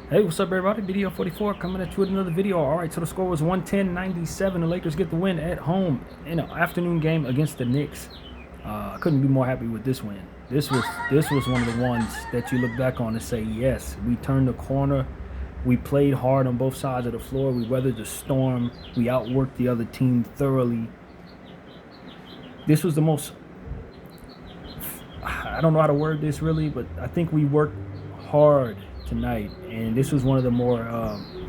Hey, what's up, everybody? Video 44 coming at you with another video. All right, so the score was 110-97. The Lakers get the win at home in an afternoon game against the Knicks. I couldn't be more happy with this win. This was one of the ones that you look back on and say, yes, we turned the corner. We played hard on both sides of the floor. We weathered the storm. We outworked the other team thoroughly. This was the most, I don't know how to word this really, but I think we worked hard tonight, and this was one of the more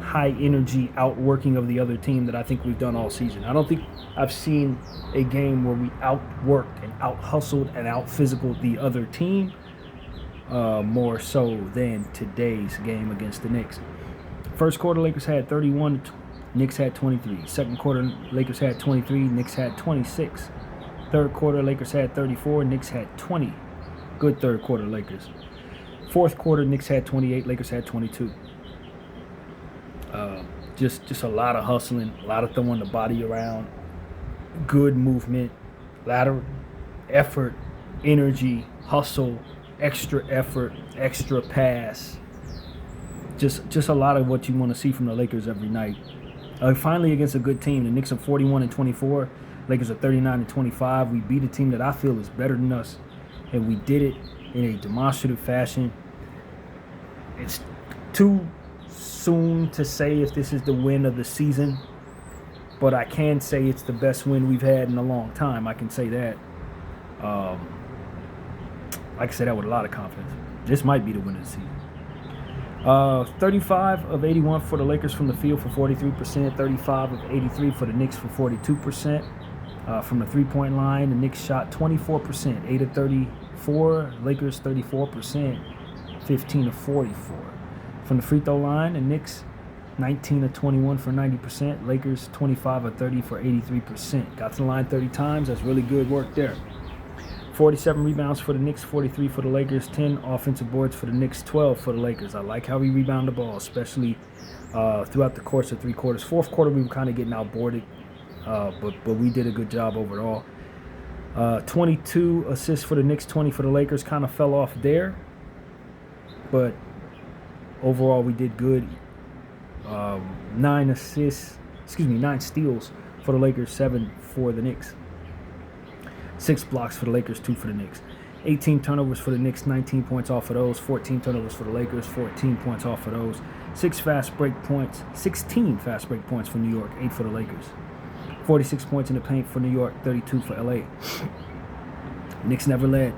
high energy outworking of the other team that I think we've done all season. I don't think I've seen a game where we outworked and out hustled and out physical the other team more so than today's game against the Knicks. First quarter, Lakers had 31, Knicks had 23. Second quarter, Lakers had 23, Knicks had 26. Third quarter, Lakers had 34, Knicks had 20. Good third quarter, Lakers. Fourth quarter, Knicks had 28, Lakers had 22. Just a lot of hustling, a lot of throwing the body around, good movement, a lot of effort, energy, hustle, extra effort, extra pass. Just a lot of what you want to see from the Lakers every night. Finally, against a good team, the Knicks are 41-24, Lakers are 39-25. We beat a team that I feel is better than us, and we did it in a demonstrative fashion. It's too soon to say if this is the win of the season, but I can say it's the best win we've had in a long time. I can say that. I can say that with a lot of confidence. This might be the win of the season. 35 of 81 for the Lakers from the field for 43%, 35 of 83 for the Knicks for 42%. From the three-point line, the Knicks shot 24%, 8 of 34, Lakers 34%, 15 of 44. From the free throw line, the Knicks 19 of 21 for 90%, Lakers 25 of 30 for 83%. Got to the line 30 times. That's really good work there. 47 rebounds for the Knicks, 43 for the Lakers, 10 offensive boards for the Knicks, 12 for the Lakers. I like how we rebound the ball, especially throughout the course of three quarters. Fourth quarter, we were kind of getting outboarded. But we did a good job overall. 22 assists for the Knicks, 20 for the Lakers. Kind of fell off there, but overall we did good. 9 steals for the Lakers, 7 for the Knicks. 6 blocks for the Lakers, 2 for the Knicks. 18 turnovers for the Knicks, 19 points off of those. 14 turnovers for the Lakers, 14 points off of those. 16 fast break points for New York, 8 for the Lakers. 46 points in the paint for New York, 32 for LA. Knicks never led.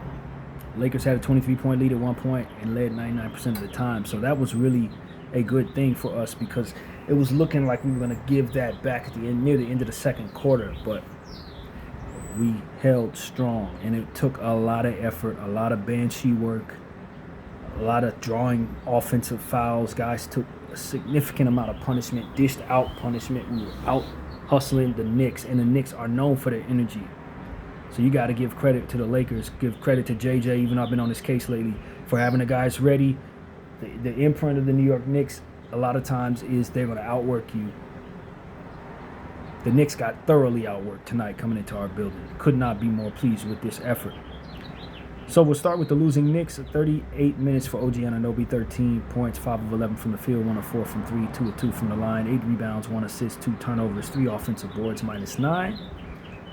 Lakers had a 23-point lead at one point and led 99% of the time. So that was really a good thing for us because it was looking like we were going to give that back at the end, near the end of the second quarter. But we held strong, and it took a lot of effort, a lot of banshee work, a lot of drawing offensive fouls. Guys took a significant amount of punishment, dished out punishment. We were out hustling the Knicks, and the Knicks are known for their energy. So you got to give credit to the Lakers, give credit to JJ, even though I've been on this case lately, for having the guys ready. The imprint of the New York Knicks a lot of times is they're going to outwork you. The Knicks got thoroughly outworked tonight coming into our building. Could not be more pleased with this effort. So we'll start with the losing Knicks. 38 minutes for OG Anunoby, 13 points, 5 of 11 from the field, 1 of 4 from 3, 2 of 2 from the line, 8 rebounds, 1 assist, 2 turnovers, 3 offensive boards, -9.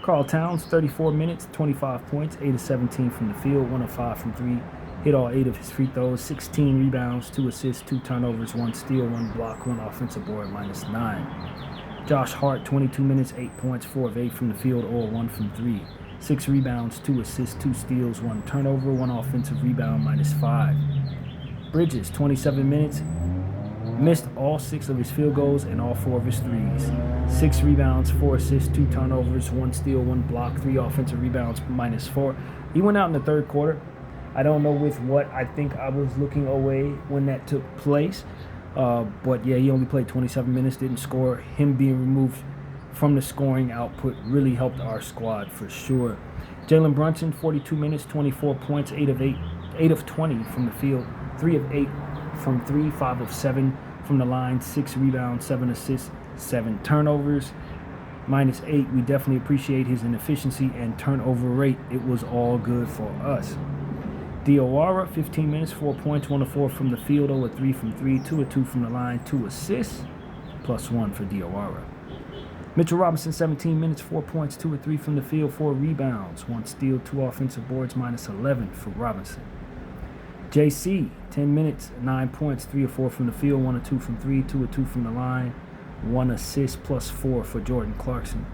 Karl Towns, 34 minutes, 25 points, 8 of 17 from the field, 1 of 5 from 3, hit all 8 of his free throws, 16 rebounds, 2 assists, 2 turnovers, 1 steal, 1 block, 1 offensive board, -9. Josh Hart, 22 minutes, 8 points, 4 of 8 from the field, all 1 from 3. 6 rebounds, 2 assists, 2 steals, 1 turnover, 1 offensive rebound, -5. Bridges, 27 minutes, missed all 6 of his field goals and all 4 of his threes. 6 rebounds, 4 assists, 2 turnovers, 1 steal, 1 block, 3 offensive rebounds, -4. He went out in the third quarter. I don't know with what. I think I was looking away when that took place. But yeah, he only played 27 minutes, didn't score. Him being removed from the scoring output really helped our squad for sure. Jalen Brunson, 42 minutes, 24 points, 8 of 20 from the field, 3 of 8 from 3, 5 of 7 from the line, 6 rebounds, 7 assists, 7 turnovers, -8. We definitely appreciate his inefficiency and turnover rate. It was all good for us. Diawara, 15 minutes, 4 points, 1 of 4 from the field, 0 of 3 from 3, 2 of 2 from the line, 2 assists, +1 for Diawara. Mitchell Robinson, 17 minutes, 4 points, 2 of 3 from the field, 4 rebounds, 1 steal, 2 offensive boards, -11 for Robinson. JC, 10 minutes, 9 points, 3 of 4 from the field, 1 of 2 from 3, 2 of 2 from the line, 1 assist, +4 for Jordan Clarkson.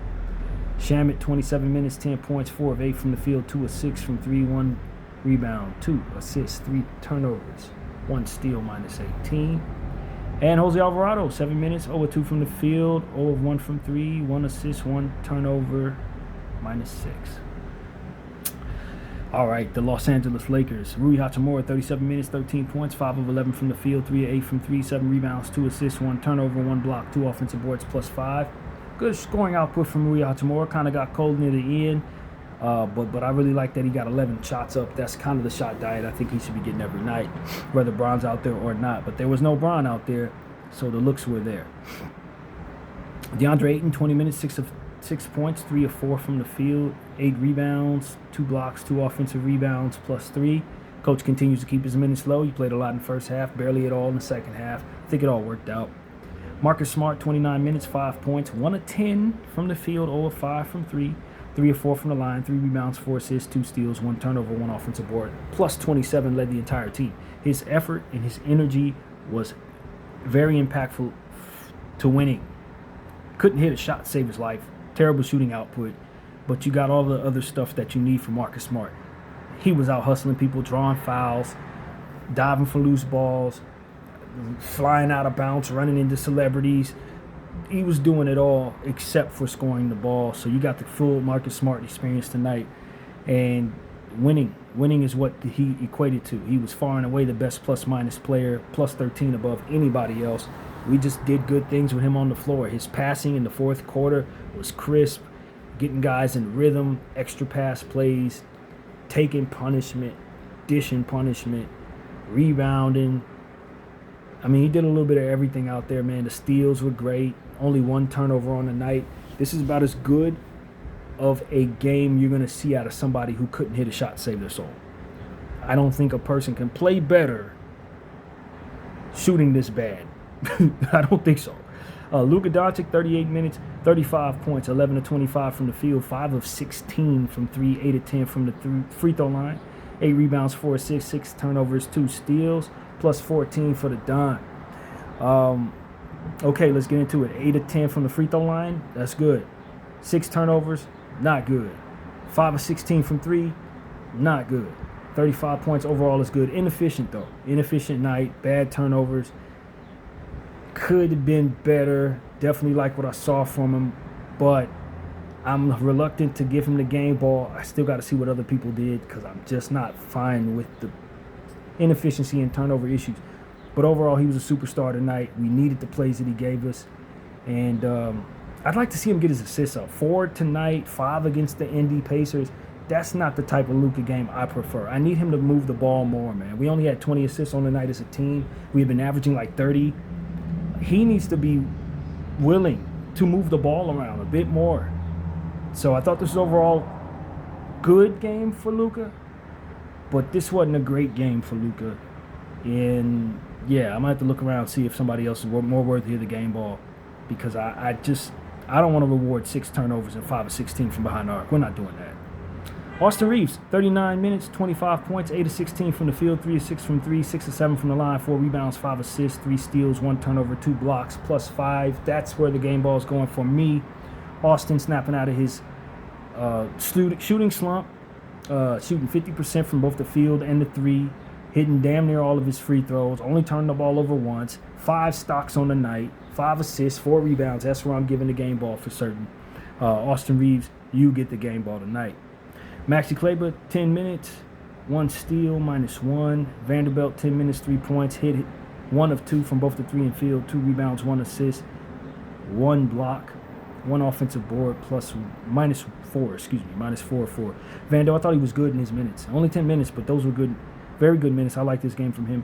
Shamet, 27 minutes, 10 points, 4 of 8 from the field, 2 of 6 from 3, 1 rebound, 2 assists, 3 turnovers, 1 steal, -18. And Jose Alvarado, 7 minutes, 0 of 2 from the field, 0 of 1 from 3, 1 assist, 1 turnover, -6. All right, the Los Angeles Lakers. Rui Hachimura, 37 minutes, 13 points, 5 of 11 from the field, 3 of 8 from 3, 7 rebounds, 2 assists, 1 turnover, 1 block, 2 offensive boards, +5. Good scoring output from Rui Hachimura. Kind of got cold near the end, but I really like that he got 11 shots up. That's kind of the shot diet I think he should be getting every night, whether Bron's out there or not. But there was no Bron out there, so the looks were there. DeAndre Ayton, 20 minutes, 6 points, 3 of 4 from the field, 8 rebounds, 2 blocks, 2 offensive rebounds, +3. Coach continues to keep his minutes low. He played a lot in the first half, barely at all in the second half. I think it all worked out. Marcus Smart, 29 minutes, 5 points, 1 of 10 from the field, 0 of 5 from 3, 3 of 4 from the line, 3 rebounds, 4 assists, 2 steals, 1 turnover, 1 offensive board, +27, led the entire team. His effort and his energy was very impactful to winning. Couldn't hit a shot to save his life. Terrible shooting output, but you got all the other stuff that you need from Marcus Smart. He was out hustling people, drawing fouls, diving for loose balls, flying out of bounds, running into celebrities. He was doing it all except for scoring the ball. So you got the full Marcus Smart experience tonight. And winning is what he equated to. He was far and away the best plus-minus player, +13 above anybody else. We just did good things with him on the floor. His passing in the fourth quarter was crisp, getting guys in rhythm, extra pass plays, taking punishment, dishing punishment, rebounding. I mean, he did a little bit of everything out there, man. The steals were great. Only 1 turnover on the night. This is about as good of a game you're going to see out of somebody who couldn't hit a shot to save their soul. I don't think a person can play better shooting this bad. I don't think so. Luka Doncic, 38 minutes, 35 points, 11 of 25 from the field, 5 of 16 from 3, 8 of 10 from the free throw line, 8 rebounds, 4 assists, 6 turnovers, 2 steals, +14 for the Don. Okay, let's get into it. 8 of 10 from the free throw line, that's good. 6 turnovers, not good. 5 of 16 from 3, not good. 35 points overall is good. Inefficient, though. Inefficient night, bad turnovers. Could have been better. Definitely like what I saw from him, but I'm reluctant to give him the game ball. I still got to see what other people did because I'm just not fine with the inefficiency and turnover issues. But overall, he was a superstar tonight. We needed the plays that he gave us, and I'd like to see him get his assists up. 4 tonight, 5 against the Indy Pacers. That's not the type of Luka game I prefer. I need him to move the ball more, man. We only had 20 assists on the night as a team. We've been averaging like 30. He needs to be willing to move the ball around a bit more. So I thought this was overall good game for Luka, but this wasn't a great game for Luka. And yeah, I might have to look around and see if somebody else is more worthy of the game ball, because I don't want to reward 6 turnovers and 5 of 16 from behind the arc. We're not doing that. Austin Reeves, 39 minutes, 25 points, 8 of 16 from the field, 3 of 6 from 3, 6 of 7 from the line, 4 rebounds, 5 assists, 3 steals, 1 turnover, 2 blocks, +5. That's where the game ball is going for me. Austin snapping out of his shooting slump, shooting 50% from both the field and the 3, hitting damn near all of his free throws, only turned the ball over once, 5 stocks on the night, 5 assists, 4 rebounds. That's where I'm giving the game ball for certain. Austin Reeves, you get the game ball tonight. Maxi Kleber, 10 minutes, 1 steal, -1. Vanderbilt, 10 minutes, 3 points, hit 1 of 2 from both the 3 and field, 2 rebounds, 1 assist, 1 block, 1 offensive board, -4 for Vando. I thought he was good in his minutes. Only 10 minutes, but those were good, very good minutes. I like this game from him.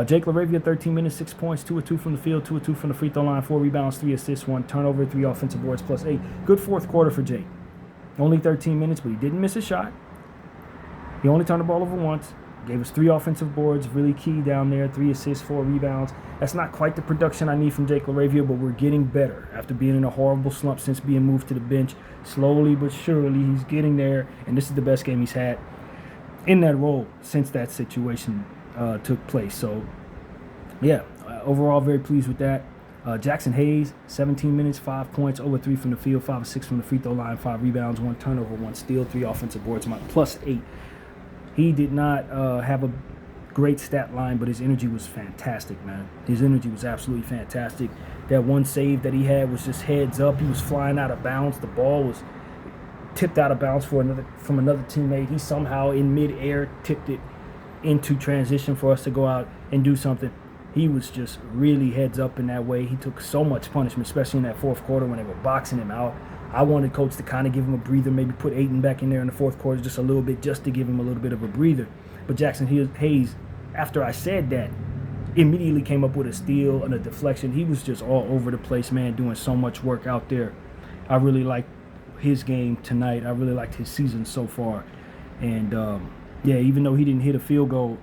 Jake LaRavia, 13 minutes, 6 points, 2 of 2 from the field, 2 of 2 from the free throw line, 4 rebounds, 3 assists, 1 turnover, 3 offensive boards, +8. Good fourth quarter for Jake. Only 13 minutes, but he didn't miss a shot. He only turned the ball over once. Gave us 3 offensive boards, really key down there, 3 assists, 4 rebounds. That's not quite the production I need from Jake LaRavia, but we're getting better. After being in a horrible slump since being moved to the bench, slowly but surely he's getting there, and this is the best game he's had in that role since that situation took place. So, yeah, overall very pleased with that. Jackson Hayes, 17 minutes, 5 points, over 3 from the field, 5 of 6 from the free throw line, 5 rebounds, 1 turnover, 1 steal, 3 offensive boards, plus 8. He did not have a great stat line, but his energy was fantastic, man. His energy was absolutely fantastic. That one save that he had was just heads up. He was flying out of bounds. The ball was tipped out of bounds from another teammate. He somehow in midair tipped it into transition for us to go out and do something. He was just really heads up in that way. He took so much punishment, especially in that fourth quarter when they were boxing him out. I wanted coach to kind of give him a breather, maybe put Ayton back in there in the fourth quarter just a little bit, just to give him a little bit of a breather. But Jackson Hayes, after I said that, immediately came up with a steal and a deflection. He was just all over the place, man, doing so much work out there. I really liked his game tonight. I really liked his season so far. And, yeah, even though he didn't hit a field goal,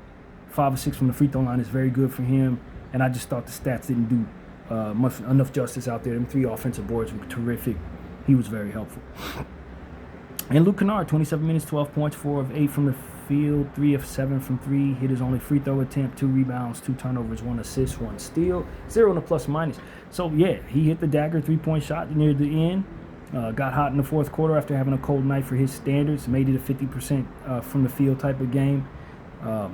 5 of 6 from the free throw line is very good for him. And I just thought the stats didn't do enough justice out there. Them 3 offensive boards were terrific. He was very helpful. And Luke Kennard, 27 minutes, 12 points, 4 of 8 from the field, 3 of 7 from 3. Hit his only free throw attempt, 2 rebounds, 2 turnovers, 1 assist, 1 steal, 0 in the plus minus. So, yeah, he hit the dagger 3-point shot near the end. Got hot in the fourth quarter after having a cold night for his standards. Made it a 50% from the field type of game.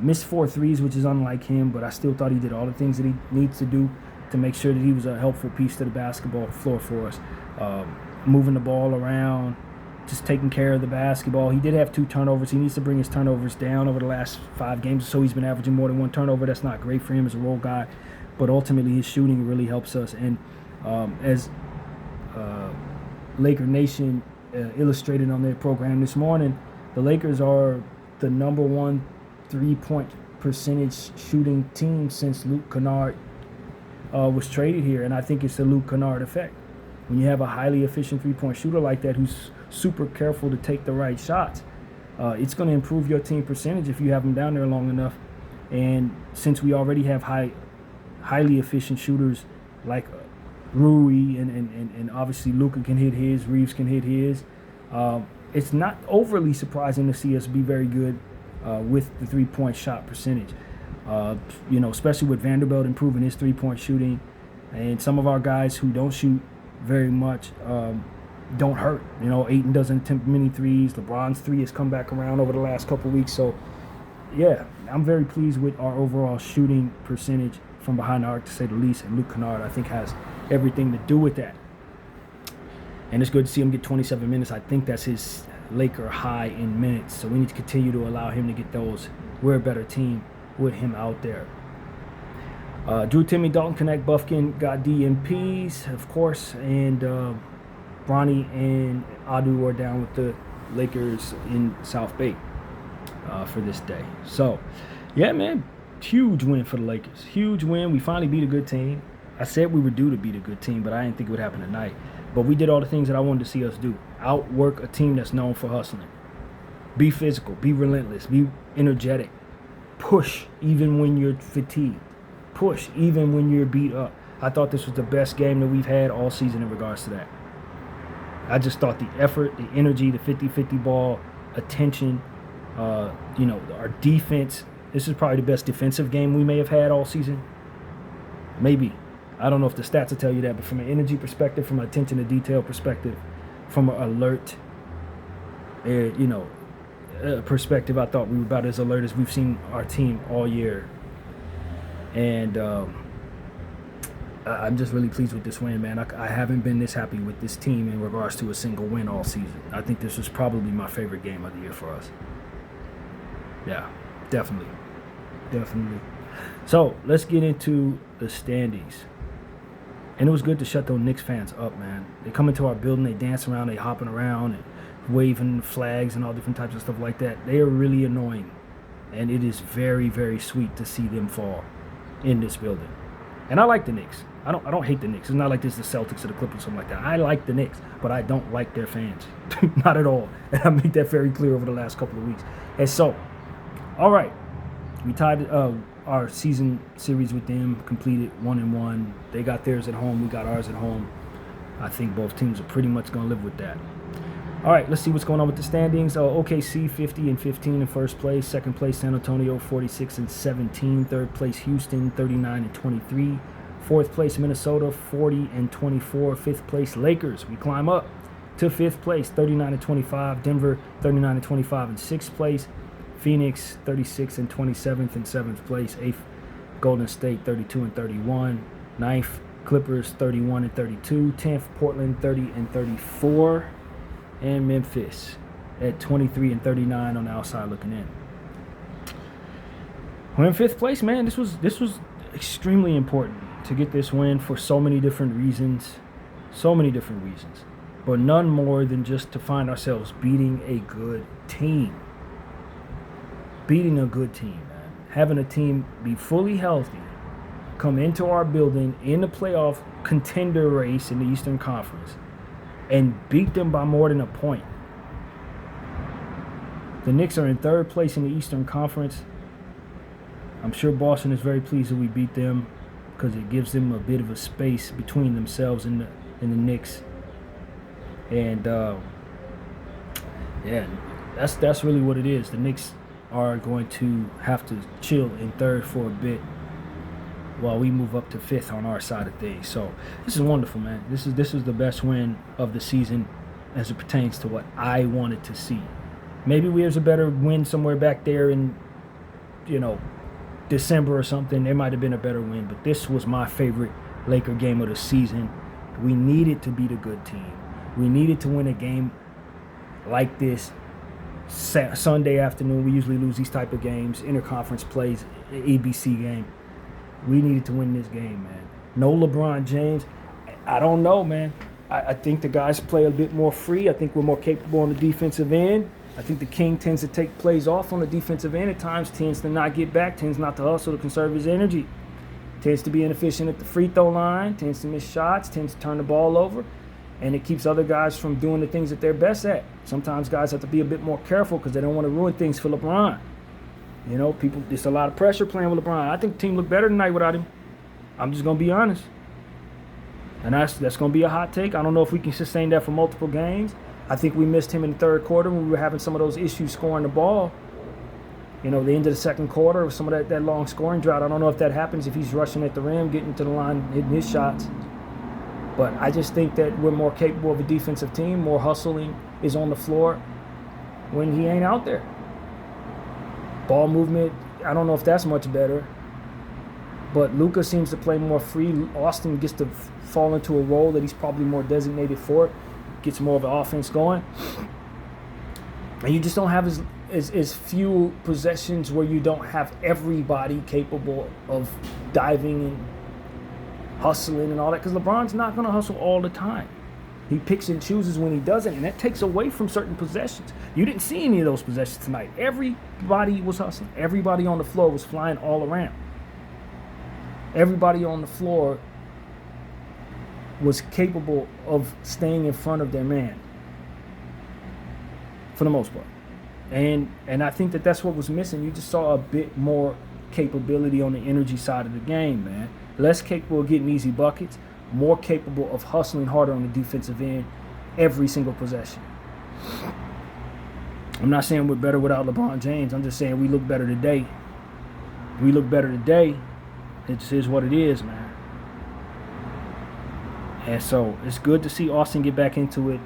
Missed 4 threes, which is unlike him, but I still thought he did all the things that he needs to do to make sure that he was a helpful piece to the basketball floor for us. Moving the ball around, just taking care of the basketball. He did have 2 turnovers. He needs to bring his turnovers down over the last 5 games or so. He's been averaging more than 1 turnover. That's not great for him as a role guy, but ultimately his shooting really helps us. And as Laker Nation illustrated on their program this morning, the Lakers are the number 1 3-point percentage shooting team since Luke Kennard was traded here, and I think it's the Luke Kennard effect. When you have a highly efficient 3-point shooter like that who's super careful to take the right shots, it's going to improve your team percentage if you have them down there long enough. And since we already have highly efficient shooters like Rui and obviously Luka can hit his, Reeves can hit his, it's not overly surprising to see us be very good with the 3-point shot percentage. Especially with Vanderbilt improving his 3-point shooting, and some of our guys who don't shoot very much don't hurt. Ayton doesn't attempt many threes. LeBron's 3 has come back around over the last couple of weeks. So, yeah, I'm very pleased with our overall shooting percentage from behind the arc, to say the least. And Luke Kennard, I think, has everything to do with that. And it's good to see him get 27 minutes. I think that's his Laker high in minutes. So we need to continue to allow him to get those. We're a better team with him out there. Drew Timmy, Dalton Connect, Buffkin got DMPs, of course, and Bronny and Adu are down with the Lakers in South Bay for this day. So, yeah, man, huge win for the Lakers. Huge win. We finally beat a good team. I said we were due to beat a good team, but I didn't think it would happen tonight. But we did all the things that I wanted to see us do. Outwork a team that's known for hustling. Be physical. Be relentless. Be energetic. Push even when you're fatigued. Push even when you're beat up. I thought this was the best game that we've had all season in regards to that. I just thought the effort, the energy, the 50-50 ball, attention, our defense. This is probably the best defensive game we may have had all season. Maybe. I don't know if the stats will tell you that, but from an energy perspective, from an attention to detail perspective, from an alert, perspective, I thought we were about as alert as we've seen our team all year. And I'm just really pleased with this win, man. I haven't been this happy with this team in regards to a single win all season. I think this was probably my favorite game of the year for us. Yeah, definitely. So let's get into the standings. And it was good to shut those Knicks fans up, man. They come into our building, they dance around, they hopping around and waving flags and all different types of stuff like that. They are really annoying. And it is very, very sweet to see them fall in this building. And I like the Knicks. I don't hate the Knicks. It's not like this is the Celtics or the Clippers or something like that. I like the Knicks, but I don't like their fans. Not at all. And I made that very clear over the last couple of weeks. And so, all right, We tied our season series with them, completed 1-1. They got theirs at home. We got ours at home. I think both teams are pretty much going to live with that. All right, let's see what's going on with the standings. OKC 50-15 in first place. Second place, San Antonio 46-17. Third place, Houston 39-23. Fourth place, Minnesota 40-24. Fifth place, Lakers. We climb up to fifth place, 39-25. Denver 39-25 in sixth place. Phoenix 36-27 in seventh place. Eighth, Golden State 32-31. Ninth, Clippers 31-32. 10th, Portland 30-34. And Memphis at 23-39 on the outside looking in. We're in fifth place, man. This was extremely important to get this win for so many different reasons. But none more than just to find ourselves beating a good team. Beating a good team, man. Having a team be fully healthy, come into our building in the playoff contender race in the Eastern Conference, and beat them by more than a point. The Knicks are in third place in the Eastern Conference. I'm sure Boston is very pleased that we beat them because it gives them a bit of a space between themselves and the Knicks. And yeah, that's really what it is. The Knicks are going to have to chill in third for a bit while we move up to fifth on our side of things. So this is wonderful, man. This is the best win of the season as it pertains to what I wanted to see. Maybe there's a better win somewhere back there in, December or something. There might have been a better win, but this was my favorite Laker game of the season. We needed to beat a good team. We needed to win a game like this Sunday afternoon. We usually lose these type of games, interconference plays, ABC game. We needed to win this game, man. No LeBron James. I don't know, man. I think the guys play a bit more free. I think we're more capable on the defensive end. I think the King tends to take plays off on the defensive end at times, tends to not get back, tends not to hustle to conserve his energy, tends to be inefficient at the free throw line, tends to miss shots, tends to turn the ball over, and it keeps other guys from doing the things that they're best at. Sometimes guys have to be a bit more careful because they don't want to ruin things for LeBron. There's a lot of pressure playing with LeBron. I think the team looked better tonight without him. I'm just going to be honest. And that's going to be a hot take. I don't know if we can sustain that for multiple games. I think we missed him in the third quarter when we were having some of those issues scoring the ball. The end of the second quarter, some of that long scoring drought. I don't know if that happens if he's rushing at the rim, getting to the line, hitting his shots. But I just think that we're more capable of a defensive team. More hustling is on the floor when he ain't out there. Ball movement, I don't know if that's much better. But Luka seems to play more free. Austin gets to fall into a role that he's probably more designated for. Gets more of an offense going. And you just don't have as few possessions where you don't have everybody capable of diving and hustling and all that. Because LeBron's not going to hustle all the time. He picks and chooses when he doesn't, and that takes away from certain possessions. You didn't see any of those possessions tonight. Everybody was hustling. Everybody on the floor was flying all around. Everybody on the floor was capable of staying in front of their man for the most part. And I think that's what was missing. You just saw a bit more capability on the energy side of the game, man. Less capable of getting easy buckets, more capable of hustling harder on the defensive end every single possession. I'm not saying we're better without LeBron James. I'm just saying we look better today. We look better today. It just is what it is, man. And so it's good to see Austin get back into it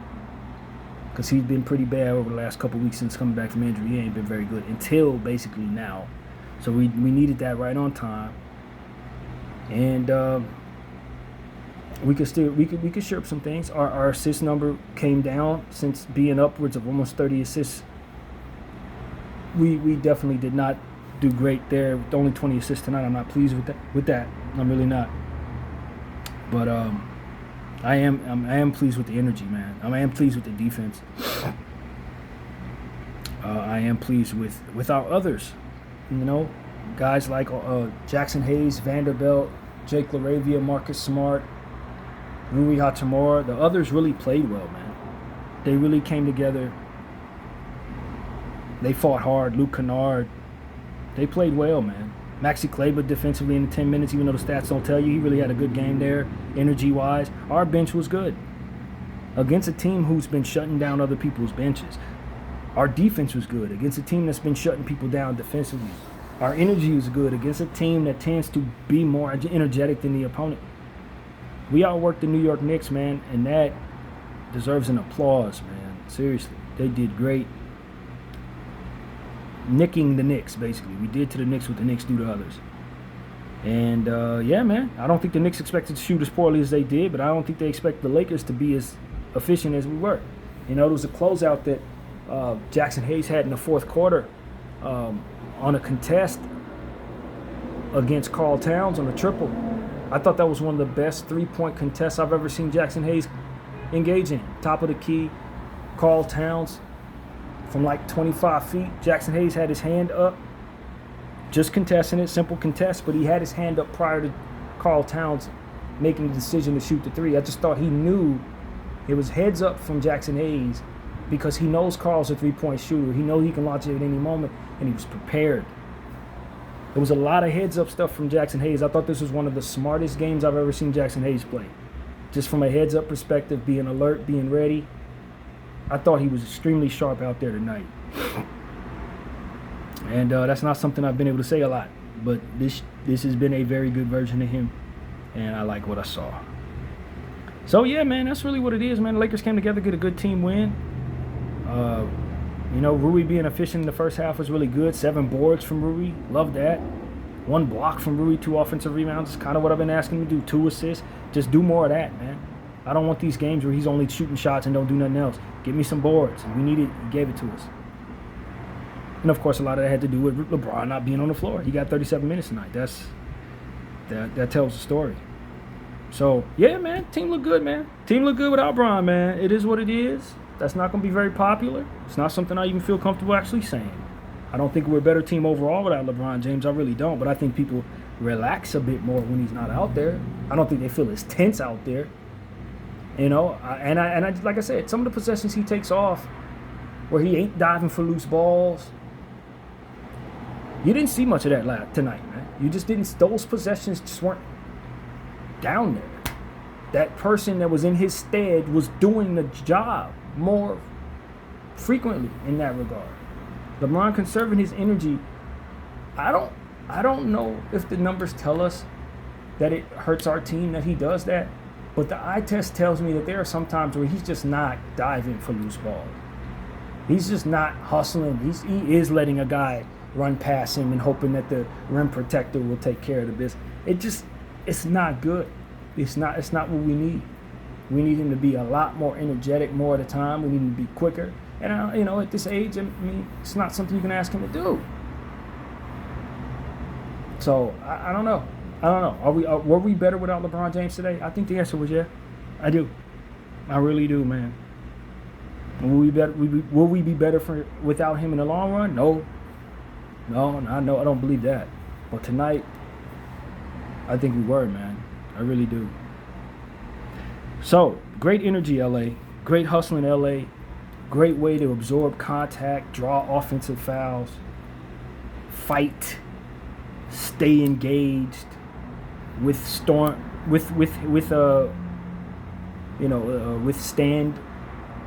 because he's been pretty bad over the last couple weeks since coming back from injury. He ain't been very good until basically now. So we needed that right on time. And we could share up some things. Our assist number came down since being upwards of almost 30 assists. We definitely did not do great there. With only 20 assists tonight, I'm not pleased with that. I'm really not. But I am pleased with the energy, man. I am pleased with the defense. I am pleased with our others. Guys like Jackson Hayes, Vanderbilt, Jake LaRavia, Marcus Smart, Rui Hachimura. The others really played well, man. They really came together. They fought hard. Luke Kennard, They played well, man. Maxi Kleber defensively in the 10 minutes, even though the stats don't tell you, he really had a good game there, energy-wise. Our bench was good. Against a team who's been shutting down other people's benches. Our defense was good against a team that's been shutting people down defensively. Our energy was good against a team that tends to be more energetic than the opponent. We outworked the New York Knicks, man, and that deserves an applause, man. Seriously, they did great. Nicking the Knicks, basically. We did to the Knicks what the Knicks do to others. And, yeah, man, I don't think the Knicks expected to shoot as poorly as they did, but I don't think they expect the Lakers to be as efficient as we were. You know, there was a closeout that Jackson Hayes had in the fourth quarter on a contest against Karl Towns on a triple. I thought that was one of the best three-point contests I've ever seen Jackson Hayes engage in. Top of the key, Karl Towns from like 25 feet. Jackson Hayes had his hand up, just contesting it, simple contest, but he had his hand up prior to Karl Towns making the decision to shoot the three. I just thought he knew it was heads up from Jackson Hayes because he knows Karl's a three-point shooter. He knows he can launch it at any moment, and he was prepared. There was a lot of heads-up stuff from Jackson Hayes. I thought this was one of the smartest games I've ever seen Jackson Hayes play. Just from a heads-up perspective, being alert, being ready. I thought he was extremely sharp out there tonight. And that's not something I've been able to say a lot. But this has been a very good version of him. And I like what I saw. So, yeah, man, that's really what it is, man. The Lakers came together, get a good team win. You know, Rui being efficient in the first half was really good. 7 boards from Rui. Love that. 1 block from Rui, 2 offensive rebounds. It's kind of what I've been asking him to do. 2 assists. Just do more of that, man. I don't want these games where he's only shooting shots and don't do nothing else. Give me some boards. We need it. He gave it to us. And, of course, a lot of that had to do with LeBron not being on the floor. He got 37 minutes tonight. That tells the story. So, yeah, man. Team look good, man. Team look good without Bron, man. It is what it is. That's not going to be very popular. It's not something I even feel comfortable actually saying. I don't think we're a better team overall without LeBron James. I really don't. But I think people relax a bit more when he's not out there. I don't think they feel as tense out there. You know, and I like I said, some of the possessions he takes off where he ain't diving for loose balls. You didn't see much of that tonight, man. You just didn't. Those possessions just weren't down there. That person that was in his stead was doing the job more frequently in that regard. LeBron conserving his energy. I don't know if the numbers tell us that it hurts our team that he does that. But the eye test tells me that there are some times where he's just not diving for loose balls. He's just not hustling. He is letting a guy run past him and hoping that the rim protector will take care of the business. It's not good. It's not what we need. We need him to be a lot more energetic more of the time. We need him to be quicker. And, you know, at this age, I mean, it's not something you can ask him to do. So, I don't know. Were we better without LeBron James today? I think the answer was yeah. I do. I really do, man. Will we be better without him in the long run? No. I don't believe that. But tonight, I think we were, man. I really do. So, great energy, LA. Great hustling, LA. Great way to absorb contact, draw offensive fouls, fight, stay engaged, withstand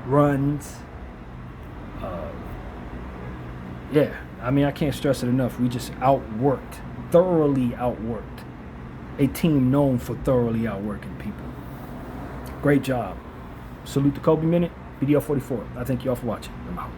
runs. Yeah, I mean, I can't stress it enough. We just thoroughly outworked a team known for thoroughly outworking people. Great job. Salute the Kobe Minute, BDL 44. I thank you all for watching. I'm out.